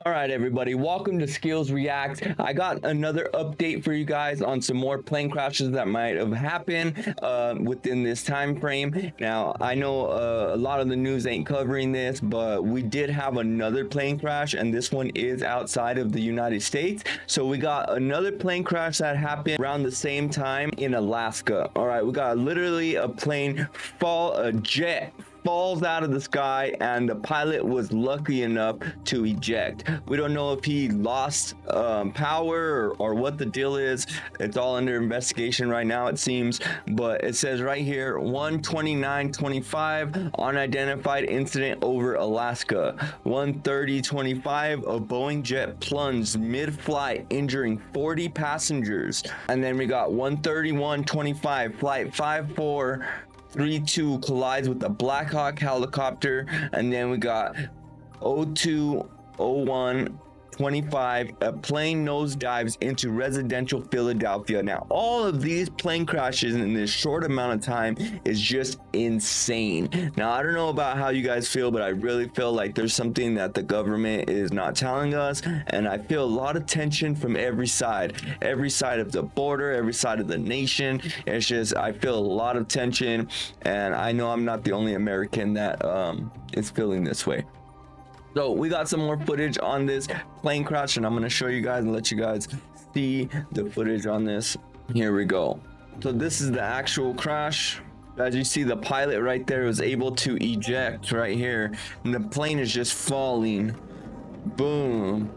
All right, everybody, welcome to Skills React. I got another update for you guys on some more plane crashes that might have happened within this time frame. Now, I know a lot of the news ain't covering this, but we did have another plane crash, and this one is outside of the United States. So we got another plane crash that happened around the same time in Alaska. All right, we got literally a jet falls out of the sky, and the pilot was lucky enough to eject. We don't know if he lost power or what the deal is. It's all under investigation right now, it seems, but it says right here 129.25 unidentified incident over Alaska. 130.25 a Boeing jet plunged mid-flight injuring 40 passengers. And then we got 131.25 flight 5432 collides with a Black Hawk helicopter. And then we got 0201.25 a plane nosedives into residential Philadelphia. Now, all of these plane crashes in this short amount of time is just insane. Now, I don't know about how you guys feel, but I really feel like there's something that the government is not telling us, and I feel a lot of tension from every side of the border, every side of the nation. It's just, I feel a lot of tension, and I know I'm not the only American that is feeling this way. So we got some more footage on this plane crash, and I'm going to show you guys and let you guys see the footage on this. Here we go. So this is the actual crash. As you see, the pilot right there was able to eject right here, and the plane is just falling. Boom.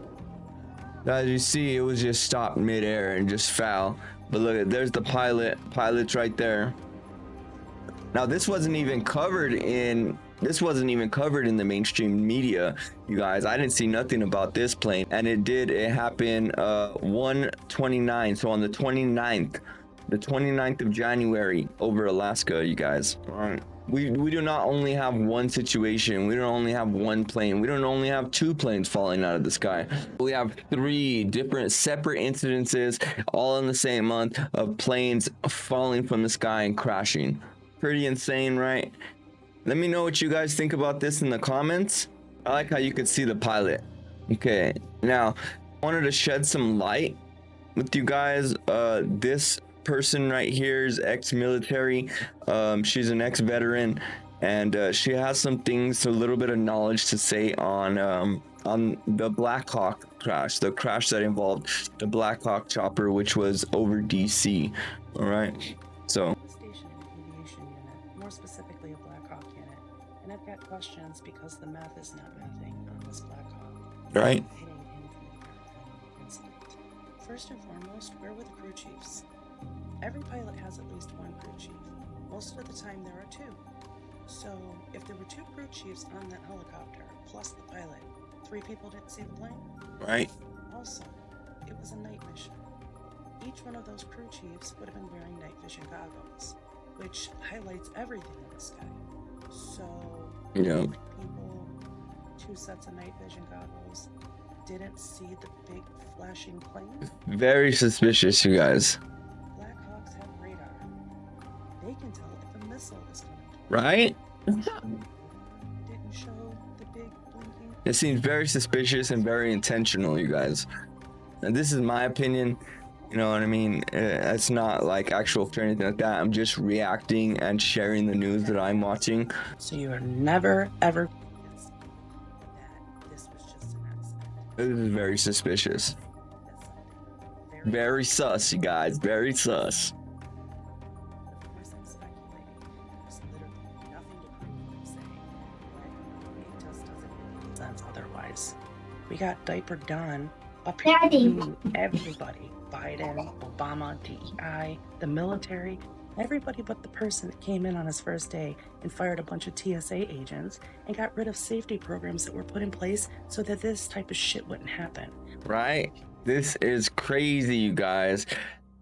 As you see, it was just stopped midair and just fell. But look, there's the pilot's right there. Now, this wasn't even covered in the mainstream media, you guys. I didn't see nothing about this plane, and it happened 129, so on the 29th of January over Alaska, you guys. All right, we do not only have one situation, we don't only have one plane, we don't only have two planes falling out of the sky. We have three different separate incidences all in the same month of planes falling from the sky and crashing. Pretty insane, right? Let me know what you guys think about this in the comments. I like how you could see the pilot. Okay, now I wanted to shed some light with you guys. This person right here is ex-military. She's an ex-veteran, and she has some things, a little bit of knowledge to say on the Black Hawk crash, the crash that involved the Black Hawk chopper, which was over DC. All right, so. More specifically a Black Hawk unit, and I've got questions because the math is not mathing on this Black Hawk. Right. First and foremost, where were the crew chiefs? Every pilot has at least one crew chief. Most of the time there are two. So if there were two crew chiefs on that helicopter plus the pilot, three people didn't see the plane? Right. Also, it was a night mission. Each one of those crew chiefs would have been wearing night vision goggles, which highlights everything in the sky. So, yeah, people, two sets of night vision goggles, didn't see the big flashing plane. Very suspicious, you guys. Black Hawks have radar. They can tell if a missile is coming. Right? Didn't show the big blinking. It seems very suspicious and very intentional, you guys. And this is my opinion. You know what I mean? It's not like actual or anything like that. I'm just reacting and sharing the news that I'm watching. So you are never, ever convinced that this was just an accident. This is very suspicious. Very sus, you guys. Very sus. The person speculating, there's literally nothing to prove what I'm saying, but it just doesn't make sense otherwise. We got Diaper Don up here to everybody. Biden, Obama, DEI, the military, everybody but the person that came in on his first day and fired a bunch of TSA agents and got rid of safety programs that were put in place so that this type of shit wouldn't happen. Right? This is crazy, you guys.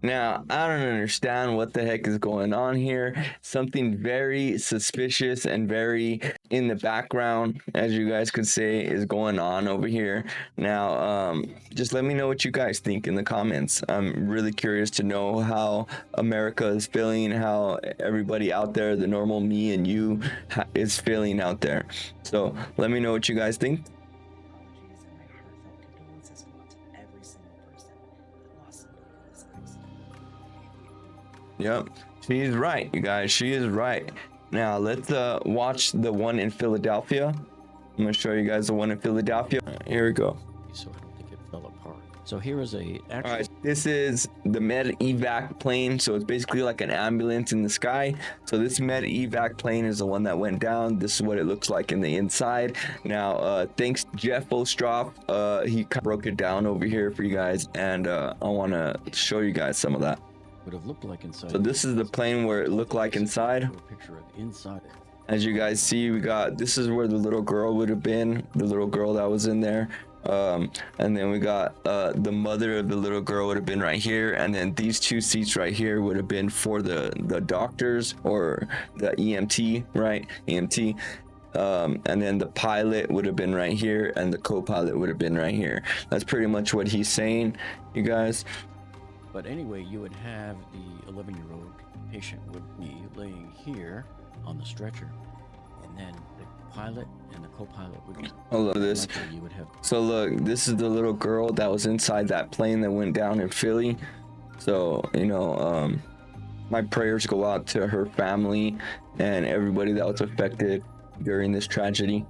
Now, I don't understand what the heck is going on here. Something very suspicious and very in the background, as you guys could say, is going on over here. Now, just let me know what you guys think in the comments. I'm really curious to know how America is feeling, how everybody out there, the normal me and you, is feeling out there. So let me know what you guys think. Apologies and my heartfelt Yep, she's right, you guys. She is right. Now let's watch the one in Philadelphia. I'm gonna show you guys the one in Philadelphia. Here we go. So I don't think it fell apart. So here is a actual. All right, this is the med evac plane. So it's basically like an ambulance in the sky. So this med evac plane is the one that went down. This is what it looks like in the inside. Now, thanks Jeff Ostroff. He broke it down over here for you guys, and I want to show you guys some of that. Would have looked like inside. So this is the plane where it looked like inside. A picture of inside it. As you guys see, we got, this is where the little girl would have been, the little girl that was in there. And then we got the mother of the little girl would have been right here, and then these two seats right here would have been for the doctors or the EMT, right? EMT. And then the pilot would have been right here, and the co-pilot would have been right here. That's pretty much what he's saying, you guys. But anyway, you would have the 11-year-old patient would be laying here on the stretcher, and then the pilot and the co-pilot would be. I love this. You would have. So look, this is the little girl that was inside that plane that went down in Philly. So, you know, my prayers go out to her family and everybody that was affected during this tragedy.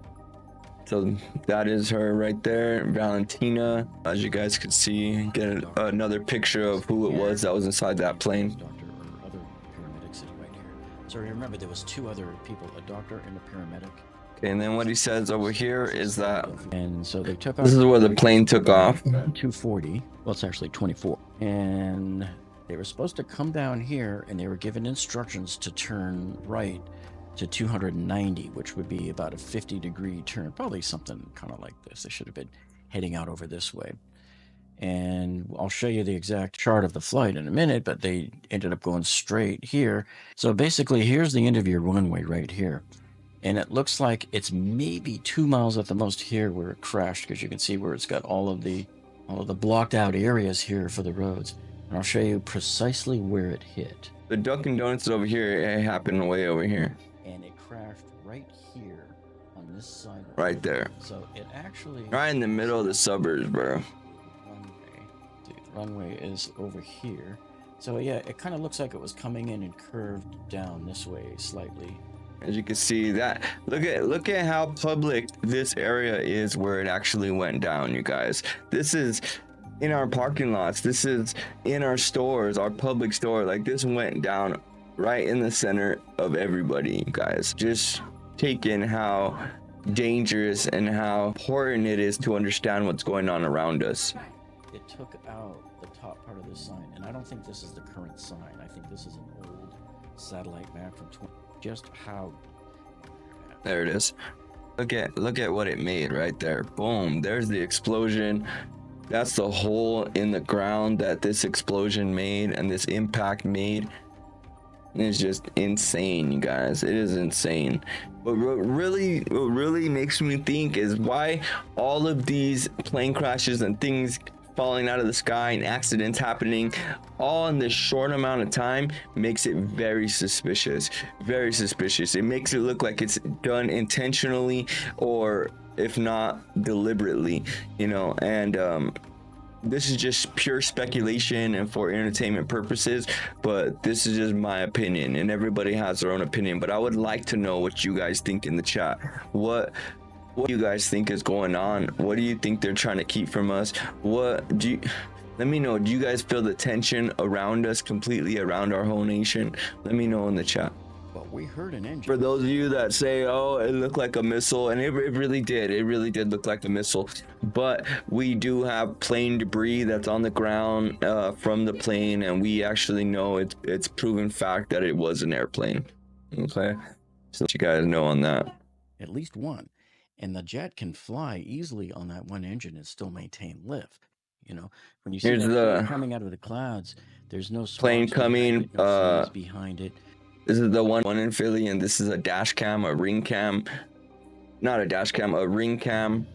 So that is her right there, Valentina. As you guys can see, get another picture of who it was that was inside that plane. Doctor or other paramedic sitting right here. So remember, there was two other people, a doctor and a paramedic. Okay, and then what he says over here is that. And so they took off. This is where the plane took off. 240. Well, it's actually 24. And they were supposed to come down here, and they were given instructions to turn right to 290, which would be about a 50-degree turn, probably something kind of like this. They should have been heading out over this way. And I'll show you the exact chart of the flight in a minute, but they ended up going straight here. So basically, here's the end of your runway right here. And it looks like it's maybe 2 miles at the most here where it crashed, because you can see where it's got all of the blocked out areas here for the roads. And I'll show you precisely where it hit. The Dunkin' Donuts over here, it happened way over here. And it crashed right here on this side. Right there. So it actually. Right in the middle of the suburbs, bro. Runway is over here. So yeah, it kind of looks like it was coming in and curved down this way slightly. As you can see that, look at how public this area is where it actually went down, you guys. This is in our parking lots. This is in our stores, our public store. Like, this went down right in the center of everybody, you guys. Just take in how dangerous and how important it is to understand what's going on around us. It took out the top part of the sign, and I don't think this is the current sign. I think this is an old satellite map from just how. There it is. Look at what it made right there. Boom, there's the explosion. That's the hole in the ground that this explosion made and this impact made. It's just insane, you guys. It is insane. But what really makes me think is why all of these plane crashes and things falling out of the sky and accidents happening all in this short amount of time makes it very suspicious. Very suspicious. It makes it look like it's done intentionally, or if not deliberately, you know. And this is just pure speculation and for entertainment purposes, but this is just my opinion, and everybody has their own opinion. But I would like to know what you guys think in the chat. What do you guys think is going on? What do you think they're trying to keep from us? What do you, let me know. Do you guys feel the tension around us, completely around our whole nation? Let me know in the chat. Well, we heard an engine. For those of you that say, oh, it looked like a missile, and it really did look like a missile, but we do have plane debris that's on the ground from the plane, and we actually know it's proven fact that it was an airplane. Okay, so you guys know on that. At least one. And the jet can fly easily on that one engine and still maintain lift. You know, when you see that coming out of the clouds, there's no plane coming behind it. This is the one in Philly, and this is a dash cam, a ring cam, not a dash cam, a ring cam.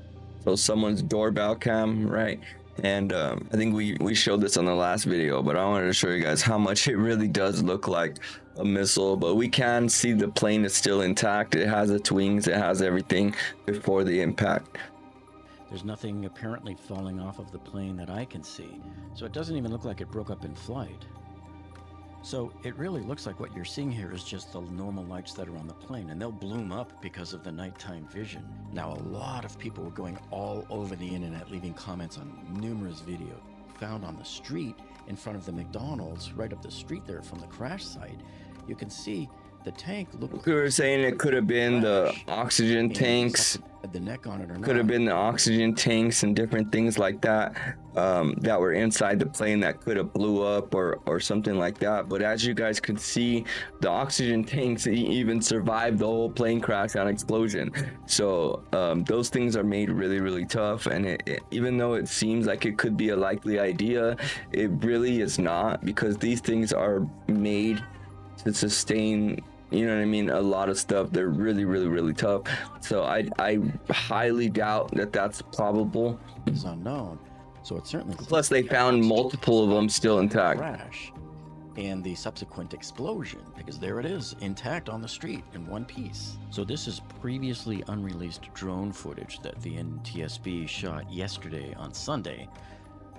So someone's doorbell cam, right? And I think we showed this on the last video, but I wanted to show you guys how much it really does look like a missile. But we can see the plane is still intact. It has its wings, it has everything before the impact. There's nothing apparently falling off of the plane that I can see, so it doesn't even look like it broke up in flight. So it really looks like what you're seeing here is just the normal lights that are on the plane, and they'll bloom up because of the nighttime vision. Now, a lot of people were going all over the internet, leaving comments on numerous videos found on the street in front of the McDonald's, right up the street there from the crash site. You can see the tank looked. We were saying it could have been the oxygen tanks. The neck on it or not. Could have been the oxygen tanks and different things like that that were inside the plane that could have blew up or something like that. But as you guys can see, the oxygen tanks even survived the whole plane crash and explosion. So those things are made really, really tough. And even though it seems like it could be a likely idea, it really is not, because these things are made to sustain, you know what I mean, a lot of stuff. They're really, really, really tough. So I highly doubt that that's probable. It's unknown. So it's certainly. Plus, they found multiple of them still intact. Crash and the subsequent explosion, because there it is, intact on the street in one piece. So this is previously unreleased drone footage that the NTSB shot yesterday on Sunday,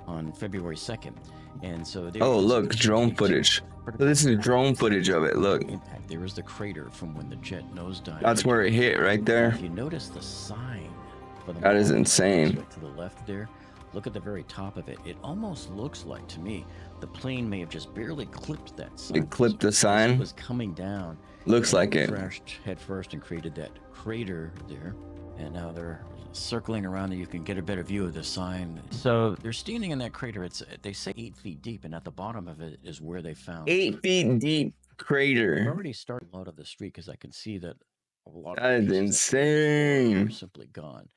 on February 2nd. And so oh, look, drone footage. So this is drone footage of it. Look, impact. There is the crater from when the jet nosedived. That's where it hit, right there. If you notice the sign for the that is insane. To the left there, look at the very top of it. It almost looks like, to me, the plane may have just barely clipped that sign. It clipped the sign. It was coming down. Looks like it. Crashed head first and created that crater there. And now they're circling around, and you can get a better view of the sign. So they're standing in that crater. It's, they say 8 feet deep, and at the bottom of it is where they found 8 feet deep crater. I've already started out of the street because I can see that a lot of that is insane. are simply gone.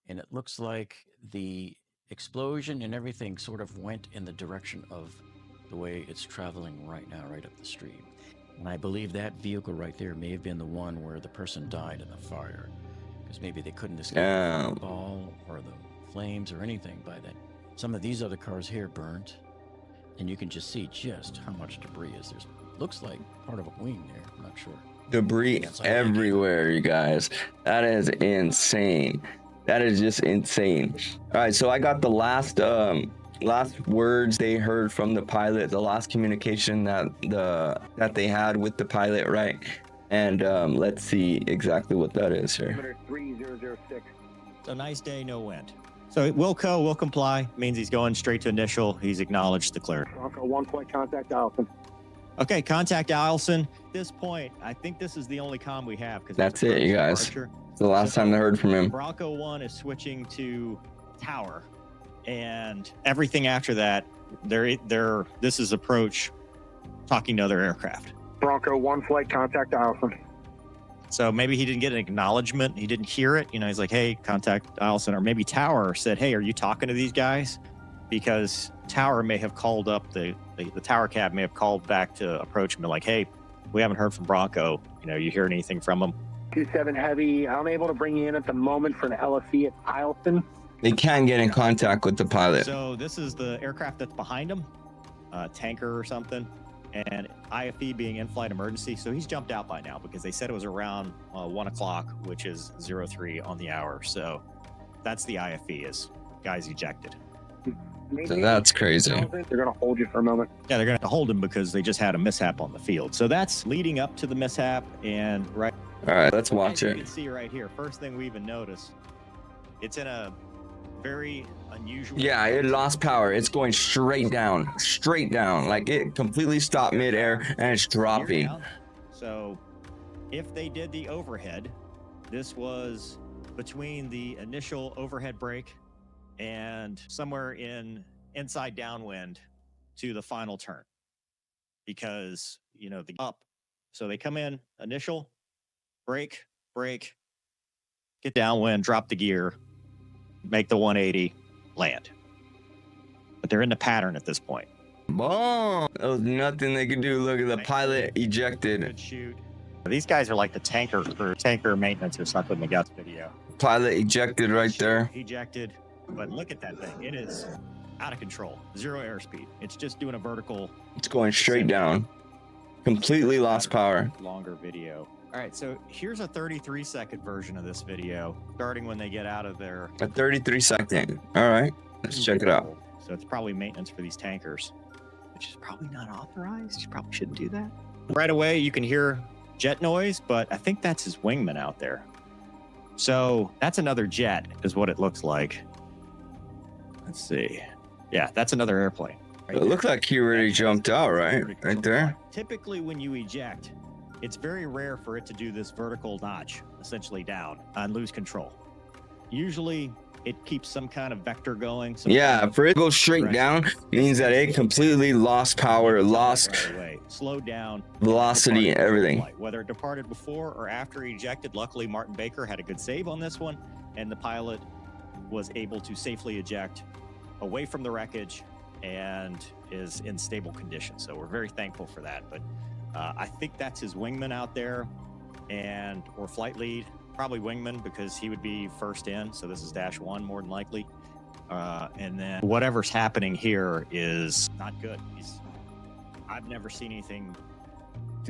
And it looks like the explosion and everything sort of went in the direction of the way it's traveling right now, right up the street. And I believe that vehicle right there may have been the one where the person died in the fire, because maybe they couldn't escape the ball or the flames or anything by then. Some of these other cars here burnt, and you can just see just how much debris is there. Looks like part of a wing there. I'm not sure. Debris everywhere, you guys. That is insane. That is just insane. All right, so I got the last words they heard from the pilot, the last communication that they had with the pilot, right? And let's see exactly what that is here. 3006. So nice day, no wind. So Wilco will comply, means he's going straight to initial. He's acknowledged the clear. Bronco 1 point, contact Allison. Okay, contact Allison. At this point, I think this is the only comm we have. That's it, you guys. It's the last time I heard from him. Bronco 1 is switching to tower, and everything after that, this is approach talking to other aircraft. Bronco 1 flight, contact Allison. So maybe he didn't get an acknowledgement. He didn't hear it. You know, he's like, hey, contact Allison. Or maybe Tower said, hey, are you talking to these guys? Because Tower may have called up, the Tower cab may have called back to approach him and like, hey, we haven't heard from Bronco. You know, you hear anything from him? 27 Heavy, I'm able to bring you in at the moment for an LFE at Eielson. They can get in contact with the pilot. So this is the aircraft that's behind him, tanker or something. And IFE being in-flight emergency, so he's jumped out by now because they said it was around 1 o'clock, which is 03 on the hour. So that's the IFE, is guys ejected. So that's crazy. They're going to hold you for a moment. Yeah, they're going to hold him because they just had a mishap on the field. So that's leading up to the mishap, and right. All right, let's watch it. You can see right here, first thing we even notice, it's in a very unusual. Yeah, it lost power. It's going straight down. Like it completely stopped midair and it's dropping. So if they did the overhead, this was between the initial overhead brake and somewhere inside downwind to the final turn, because, you know, the up. So they come in, initial, brake, get downwind, drop the gear, make the 180, land. But they're in the pattern at this point. Boom! There was nothing they could do. Look at the pilot ejected. Good shoot. These guys are like the tanker maintenance or something. They got the video. Pilot ejected right there. Ejected. But look at that thing. It is out of control. 0 airspeed. It's just doing a vertical. It's going straight down. Completely lost power. Longer video. All right, so here's a 33-second version of this video, starting when they get out of their... A 33-second. All right, let's check it out. So it's probably maintenance for these tankers. which is probably not authorized. You probably shouldn't do that. Right away, you can hear jet noise, but I think that's his wingman out there. So that's another jet, is what it looks like. Let's see. Yeah, that's another airplane. Right It looked like he already jumped out, right? Vertical Right there. Typically, when you eject, it's very rare for it to do this vertical notch, essentially down, and lose control. Usually, it keeps some kind of vector going. Yeah, for it to go straight down means that it completely lost power, lost right away, slowed down, velocity, and departed everything. flight. Whether it departed before or after he ejected, luckily Martin Baker had a good save on this one, and the pilot was able to safely eject away from the wreckage and is in stable condition. So we're very thankful for that. But I think that's his wingman out there, and or flight lead. Probably wingman, because he would be first in. So this is dash one, more than likely. And then whatever's happening here is not good. I've never seen anything.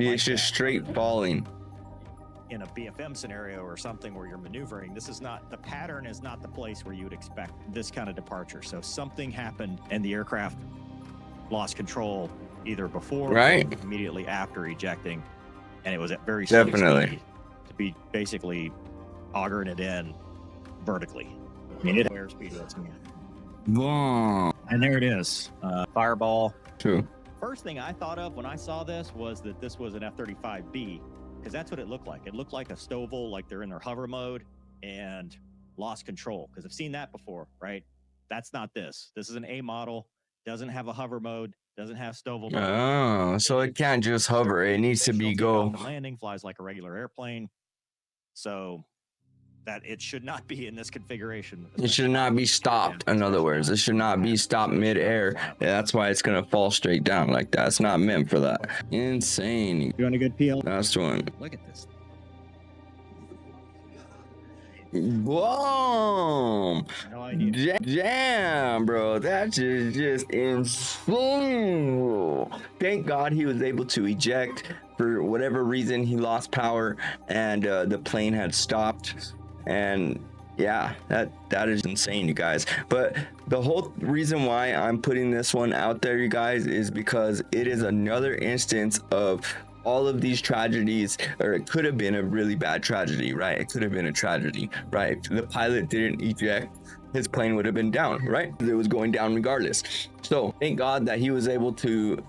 It's just straight falling. In a BFM scenario or something where you're maneuvering, this is not, the pattern is not the place where you would expect this kind of departure. So something happened and the aircraft lost control either before or immediately after ejecting. And it was at very slow speed to be basically augering it in vertically. I mean, it airspeed was Boom. and there it is. Fireball. True. First thing I thought of when I saw this was that this was an F-35B, because that's what it looked like. It looked like a Stovall, like they're in their hover mode and lost control. Because I've seen that before, right? That's not this. This is an A model, doesn't have a hover mode, doesn't have Stovall mode. Oh, so it can't just hover. It needs to be go. Landing, flies like a regular airplane. So that it should not be in this configuration. It should not be stopped. In other words, it should not be stopped mid-air. Yeah, that's why it's gonna fall straight down like that. It's not meant for that. Insane. You want a good PL? Last one. Look at this. Boom! No idea. Damn, bro, that is just insane. Thank God he was able to eject. For whatever reason, he lost power and the plane had stopped. And yeah, that is insane, you guys. But the whole reason why I'm putting this one out there, you guys, is because it is another instance of all of these tragedies, or it could have been a really bad tragedy, right? It could have been a tragedy, right? If the pilot didn't eject, his plane would have been down, right? It was going down regardless. So thank God that he was able to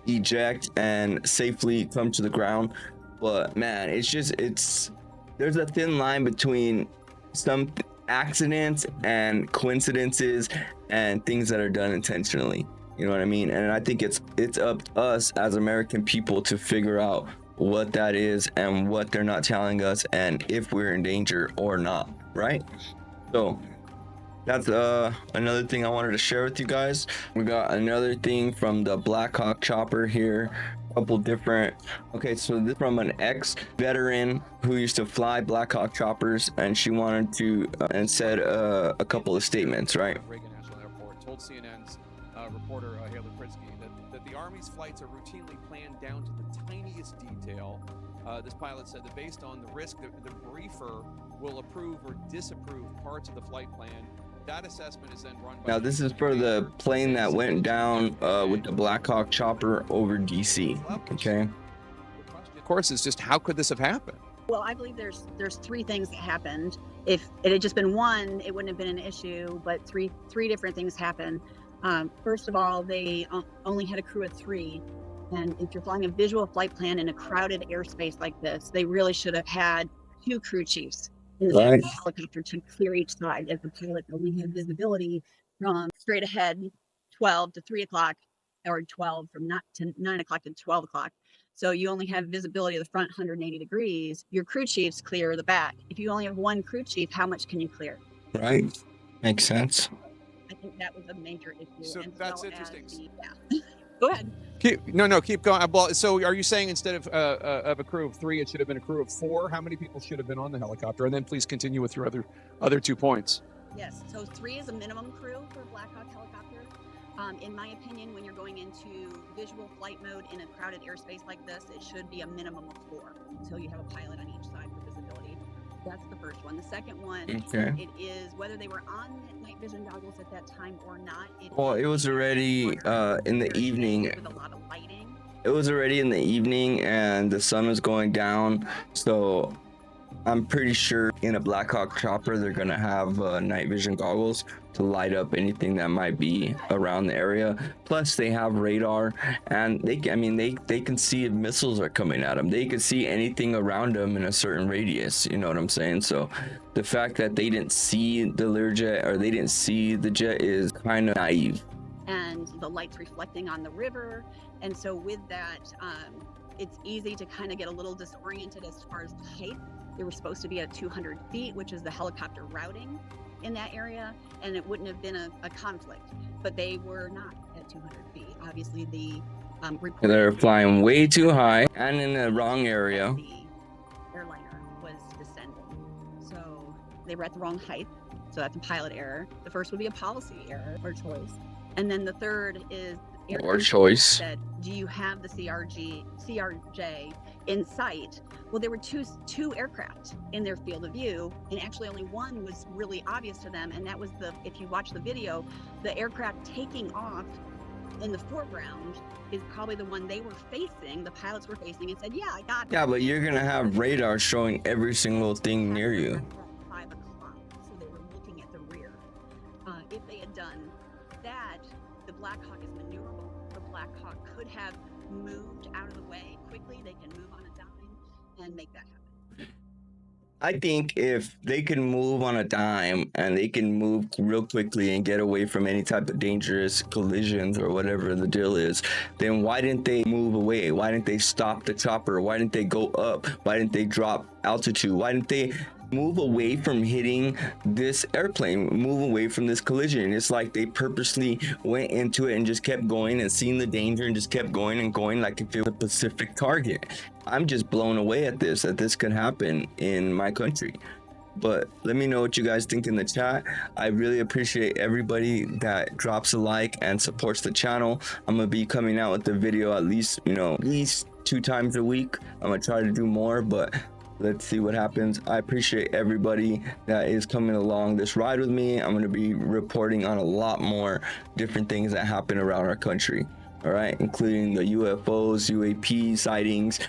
eject and safely come to the ground. But man, there's a thin line between some accidents and coincidences and things that are done intentionally. You know what I mean? And I think it's up to us as American people to figure out what that is and what they're not telling us, and if we're in danger or not, right? So that's another thing I wanted to share with you guys. We got another thing from the Black Hawk chopper here. A couple different. Okay, so this from an ex-veteran who used to fly Black Hawk choppers, and she wanted to and said a couple of statements, right? Reagan National Airport told CNN's reporter Haley Pritzky that the Army's flights are routinely planned down to the tiniest detail. This pilot said that based on the risk, the briefer will approve or disapprove parts of the flight plan. That assessment is then run by. Now, this is for the plane that went down with the Black Hawk chopper over DC. Okay. Of course, is just how could this have happened? Well, I believe there's three things that happened. If it had just been one, it wouldn't have been an issue. But three different things happened. First of all, they only had a crew of 3. And if you're flying a visual flight plan in a crowded airspace like this, they really should have had 2 crew chiefs in the helicopter to clear each side, as the pilot only had visibility from straight ahead 12 to 3 o'clock, or 12 from 9 o'clock to 12 o'clock. So you only have visibility of the front 180 degrees. Your crew chiefs clear the back. If you only have 1 crew chief, how much can you clear? Right. Makes sense. I think that was a major issue. So that's interesting. Go ahead. Keep going. So are you saying instead of a crew of 3, it should have been a crew of 4? How many people should have been on the helicopter? And then please continue with your other 2 points. Yes. So 3 is a minimum crew for Black Hawk helicopter. In my opinion, when you're going into visual flight mode in a crowded airspace like this, it should be a minimum of 4 until you have a pilot on each side for visibility. That's the first one. The second one, Okay. it is whether they were on night vision goggles at that time or not. Well, it was already in the evening. with a lot of lighting. It was already in the evening and the sun was going down, so I'm pretty sure in a Black Hawk chopper they're gonna have night vision goggles to light up anything that might be around the area. Plus they have radar, and they can see if missiles are coming at them. They can see anything around them in a certain radius, you know what I'm saying? So the fact that they didn't see the Learjet or they didn't see the jet is kind of naive. And the lights reflecting on the river, and so with that, it's easy to kind of get a little disoriented as far as the height. They were supposed to be at 200 feet, which is the helicopter routing in that area, and it wouldn't have been a conflict, but they were not at 200 feet. Obviously, the they're flying way too high and in the wrong area. The airliner was descending, so they were at the wrong height. So that's a pilot error. The first would be a policy error or choice, and then the third is or choice. Said, do you have the CRJ in sight? Well, there were two aircraft in their field of view, and actually only one was really obvious to them, and that was if you watch the video, the aircraft taking off in the foreground is probably the one they were facing, the pilots were facing, and said, yeah, I got it. Yeah, but you're gonna have radar showing every single thing near you. 5 o'clock, so they were looking at the rear. If they had done that, the Black Hawk is maneuverable. The Black Hawk could have moved out of the way quickly. They can move on a dime and make that happen. I think if they can move on a dime and they can move real quickly and get away from any type of dangerous collisions or whatever the deal is, then why didn't they move away? Why didn't they stop the chopper? Why didn't they go up? Why didn't they drop altitude? Why didn't they move away from hitting this airplane, move away from this collision? It's like they purposely went into it and just kept going and seen the danger and just kept going and going like if it was a Pacific target. I'm just blown away at this, that this could happen in my country. But let me know what you guys think in the chat. I really appreciate everybody that drops a like and supports the channel. I'm gonna be coming out with the video at least 2 times a week. I'm gonna try to do more, but let's see what happens. I appreciate everybody that is coming along this ride with me. I'm going to be reporting on a lot more different things that happen around our country. All right, including the UFOs, UAP sightings,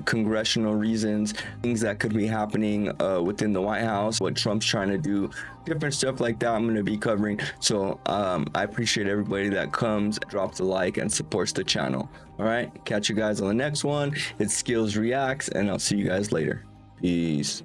congressional reasons, things that could be happening within the White House, what Trump's trying to do, different stuff like that I'm going to be covering. So I appreciate everybody that comes, drops a like, and supports the channel. All right, catch you guys on the next one. It's Skills Reacts, and I'll see you guys later. Peace.